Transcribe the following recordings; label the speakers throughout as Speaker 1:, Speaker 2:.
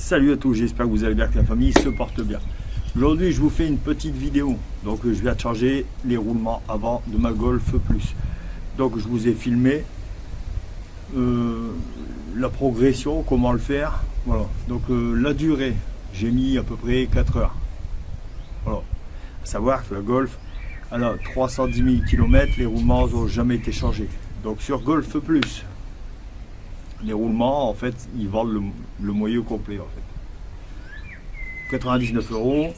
Speaker 1: Salut à tous, j'espère que vous allez bien, que la famille se porte bien. Aujourd'hui, je vous fais une petite vidéo. Donc, je viens de changer les roulements avant de ma Golf Plus. Donc, je vous ai filmé la progression, comment le faire. Voilà. Donc, la durée, j'ai mis à peu près 4 heures. Voilà. À savoir que la Golf, elle a 310 000 km, les roulements n'ont jamais été changés. Donc, sur Golf Plus, les roulements, en fait, ils vendent le moyeu complet, en fait. 99 €.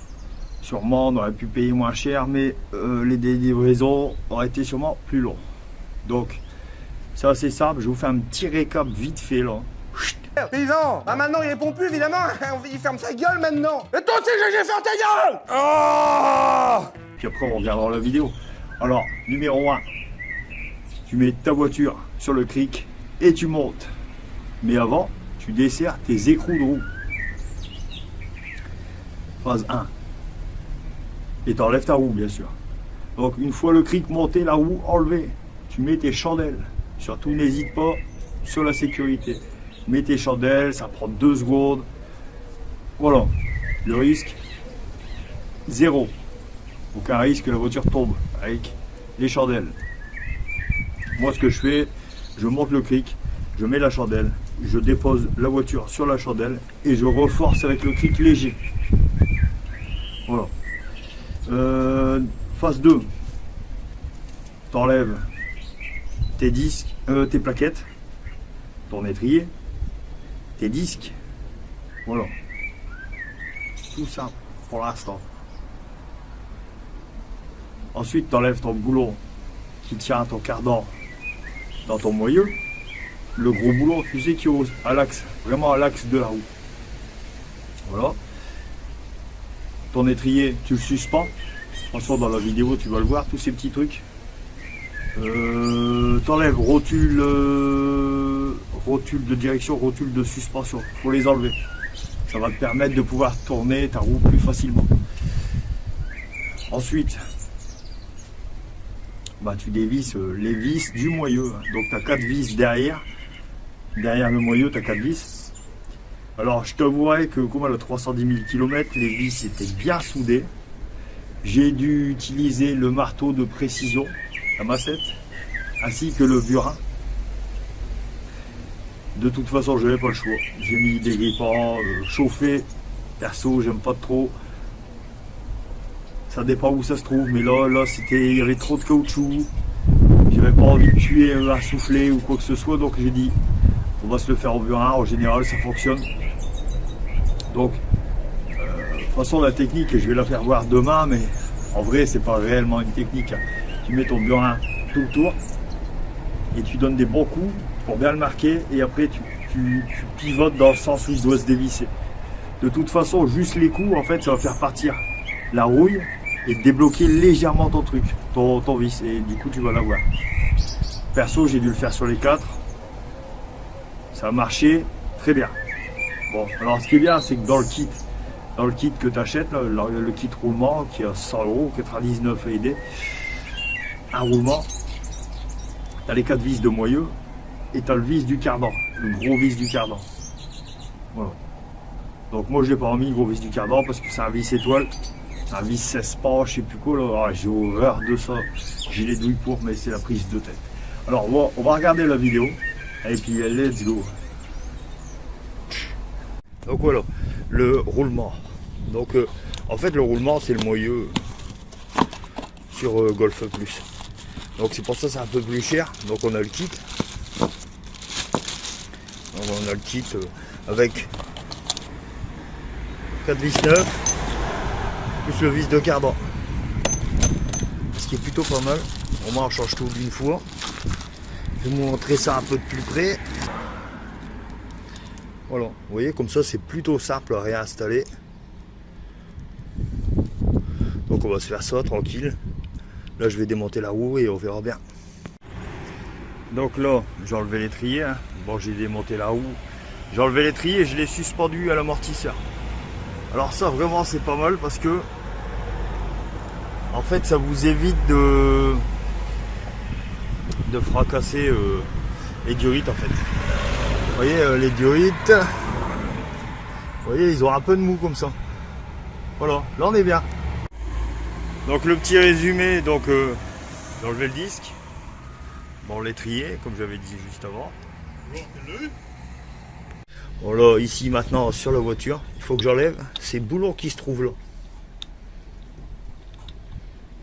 Speaker 1: Sûrement, on aurait pu payer moins cher, mais les livraisons auraient été sûrement plus longs. Donc, c'est assez simple. Je vous fais un petit récap vite fait, là.
Speaker 2: Paysan, ah maintenant il répond plus évidemment, il ferme sa gueule maintenant. Et toi aussi j'ai fait ta gueule. Oh.
Speaker 1: Puis après on regardera la vidéo. Alors, numéro 1, tu mets ta voiture sur le cric et tu montes. Mais avant, tu desserres tes écrous de roue. Phase 1. Et tu enlèves ta roue, bien sûr. Donc, une fois le cric monté, la roue enlevée, tu mets tes chandelles. Surtout, n'hésite pas sur la sécurité. Mets tes chandelles, ça prend 2 secondes. Voilà. Le risque, 0. Aucun risque que la voiture tombe avec les chandelles. Moi, ce que je fais, je monte le cric, je mets la chandelle, je dépose la voiture sur la chandelle et je reforce avec le cric léger. Voilà. Phase 2. T'enlèves tes disques, tes plaquettes, ton étrier, tes disques. Voilà. Tout ça pour l'instant. Ensuite, t'enlèves ton boulon qui tient ton cardan dans ton moyeu. Le gros boulon, tu sais, qui est à l'axe, vraiment à l'axe de la roue. Voilà. Ton étrier, tu le suspends. De toute façon, dans la vidéo, tu vas le voir, tous ces petits trucs. T'enlèves rotule de direction, rotule de suspension. Il faut les enlever. Ça va te permettre de pouvoir tourner ta roue plus facilement. Ensuite, bah, tu dévisses les vis du moyeu. Donc, tu as 4 vis derrière. Derrière le moyeu, tu as 4 vis. Alors, je t'avouerai que comme elle a 310 000 km, les vis étaient bien soudées. J'ai dû utiliser le marteau de précision, la massette, ainsi que le burin. De toute façon, je n'avais pas le choix. J'ai mis des grippants chauffés. Perso, j'aime pas trop. Ça dépend où ça se trouve, mais là, il y avait trop de caoutchouc. J'avais pas envie de tuer un soufflet ou quoi que ce soit, donc j'ai dit, on va se le faire au burin. En général, ça fonctionne. Donc, de toute façon, la technique, je vais la faire voir demain, mais en vrai, c'est pas réellement une technique. Tu mets ton burin tout le tour et tu donnes des bons coups pour bien le marquer, et après tu pivotes dans le sens où il doit se dévisser. De toute façon, juste les coups, en fait, ça va faire partir la rouille et débloquer légèrement ton truc, ton vis, et du coup, tu vas l'avoir. Perso, j'ai dû le faire sur les 4. Ça a marché très bien. Bon, alors ce qui est bien, c'est que dans le kit que tu achètes, le kit roulement qui est à 100 €, 99 AED, un roulement, tu as les 4 vis de moyeu et tu as le vis du cardan, le gros vis du cardan. Voilà. Donc moi je l'ai pas mis le gros vis du cardan parce que c'est un vis étoile, un vis 16 pas, je sais plus quoi là. Ah, j'ai horreur de ça, j'ai les douilles pour, mais c'est la prise de tête. Alors on va regarder la vidéo et puis let's go. Donc voilà, le roulement. Donc en fait le roulement c'est le moyeu sur Golf Plus. Donc c'est pour ça que c'est un peu plus cher. Donc on a le kit. Donc on a le kit avec 4 vis neufs plus le vis de cardan. Ce qui est plutôt pas mal. Au moins on change tout d'une fois. Je vais vous montrer ça un peu de plus près. Voilà, vous voyez, comme ça c'est plutôt simple à réinstaller. Donc on va se faire ça tranquille. Là je vais démonter la roue et on verra bien. Donc là j'ai enlevé l'étrier. Bon, j'ai démonté la roue. J'ai enlevé l'étrier et je l'ai suspendu à l'amortisseur. Alors ça vraiment c'est pas mal parce que en fait ça vous évite de fracasser les diorites en fait. Vous voyez les diorites, Vous voyez, ils ont un peu de mou comme ça. Voilà, là on est bien. Donc le petit résumé, donc d'enlever le disque. Bon, l'étrier, comme j'avais dit juste avant. Voilà, ici maintenant sur la voiture, il faut que j'enlève ces boulons qui se trouvent là.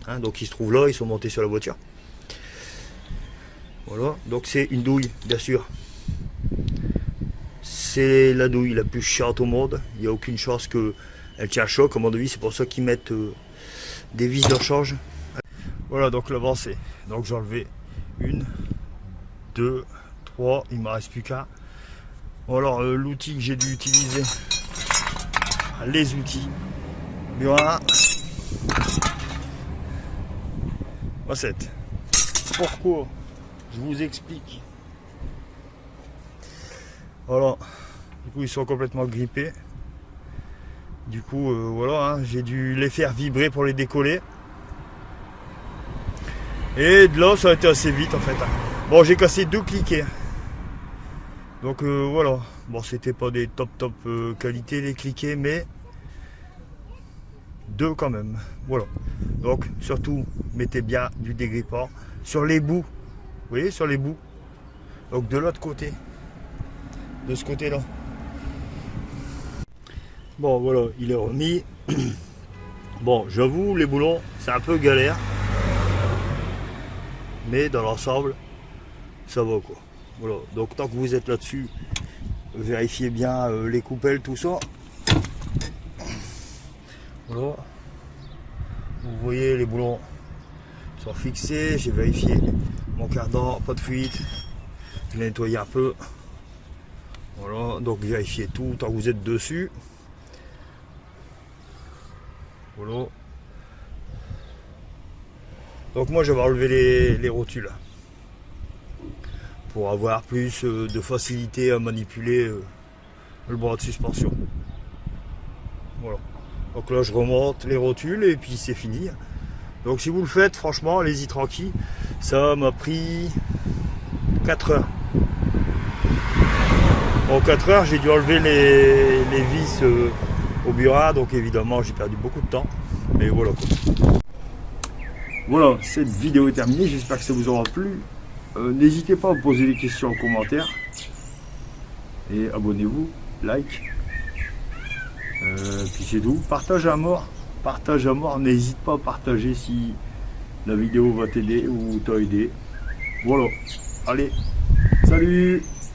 Speaker 1: Hein, donc ils se trouvent là, ils sont montés sur la voiture. Voilà, donc c'est une douille, bien sûr. C'est la douille la plus chiante au monde. Il n'y a aucune chance qu'elle tient à choc. À mon avis, c'est pour ça qu'ils mettent des vis de rechange. Voilà, donc l'avancée. Donc j'ai enlevé 1, 2, 3, il ne me reste plus qu'un. Alors l'outil que j'ai dû utiliser, les outils, Burin, recette. Pourquoi? Je vous explique. Voilà, du coup ils sont complètement grippés. Du coup voilà, hein, j'ai dû les faire vibrer pour les décoller. Et de là ça a été assez vite en fait. Bon, j'ai cassé 2 cliquets. Donc voilà, bon c'était pas des top qualité les cliquets, mais 2 quand même. Voilà, donc surtout mettez bien du dégrippant sur les bouts, vous voyez, sur les bouts. Donc de l'autre côté, de ce côté là. Bon voilà, il est remis. Bon, j'avoue, les boulons c'est un peu galère, mais dans l'ensemble ça va quoi. Voilà, donc tant que vous êtes là-dessus, vérifiez bien les coupelles, tout ça. Voilà. Vous voyez, les boulons sont fixés. J'ai vérifié mon cardan, pas de fuite. Je l'ai nettoyé un peu. Voilà, donc vérifiez tout tant que vous êtes dessus. Voilà. Donc moi je vais enlever les rotules pour avoir plus de facilité à manipuler le bras de suspension. Voilà. Donc là je remonte les rotules et puis c'est fini. Donc si vous le faites, franchement, allez-y tranquille. Ça m'a pris 4 heures. En 4 heures, j'ai dû enlever les vis au Burin, donc évidemment j'ai perdu beaucoup de temps. Mais voilà quoi. Voilà, cette vidéo est terminée, j'espère que ça vous aura plu. N'hésitez pas à me poser des questions en commentaire. Et abonnez-vous, like. Puis c'est tout. Partage à mort. Partage à mort. N'hésite pas à partager si la vidéo va t'aider ou t'a aidé. Voilà. Allez. Salut.